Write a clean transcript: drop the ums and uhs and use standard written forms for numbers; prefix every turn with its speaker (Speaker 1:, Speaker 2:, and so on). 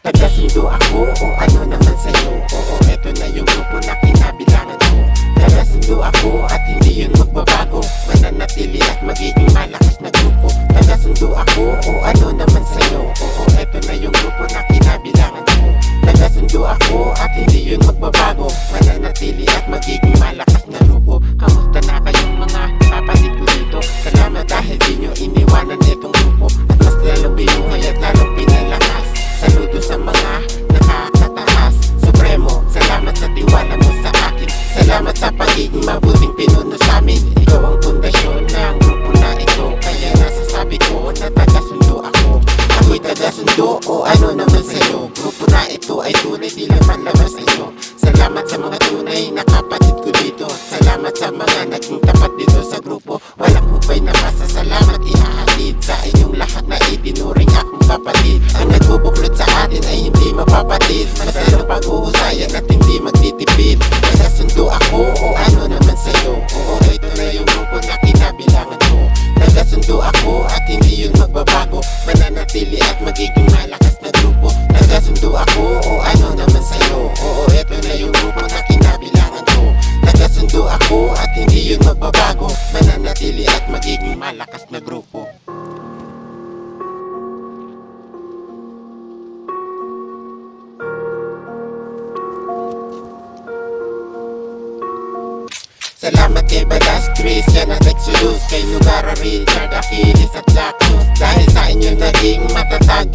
Speaker 1: Tagasundo ako o ano naman sa'yo. Oo, eto na yung grupo na kinabilangan ko. Tagasundo ako at hindi yun magbabago. Mananatili at magiging malakas na grupo. Tagasundo ako o ano naman sa'yo. Oo, eto na yung grupo na kinabilangan ko. Tagasundo ako at hindi yun magbabago. Mananatili at magiging malakas na grupo. Kamusta na kayong mga kapatid ko dito? Salamat dahil di nyo iniwanan itong grupo. At mas lalong binuhay at lalong pinalakas. Saludo sa mga nakakataas. Supremo, salamat sa tiwala mo sa akin. Salamat sa pagiging mabuting pinuno sa amin. Ikaw ang pundasyon ng grupo na ito. Kaya nasasabi ko na tagasundo ako. Ako'y tagasundo o ano naman sa'yo. Grupo na ito ay tunay, di lang panlabas nito. Salamat sa mga tunay na kapatid ko dito. Salamat sa mga naging tapat dito sa grupo. Walang hubay na pasasalamat ihahatid sa inyong lahat na itinuring akong kapatid. Ang nagbubuklod sa atin ay hindi mapapatid. Masalang pag-uusayan at hindi magtitipid. Tagasundo ako o ano naman sa'yo. Oo, ito na yung grupo na kinabilangan ko. Tagasundo ako at hindi yun magbabago. Mananatili at magiging malakas na grupo. Tagasundo ako o ano naman sa'yo. Oo, ito na yung grupo na kinabilangan ko. Tagasundo ako at hindi yun magbabago. Mananatili at magiging malakas na grupo. Salamat kay Balas, Christian at Exodus, kay Nugara, Richard, Achilles at Lactus. Dahil sa inyo naging matatag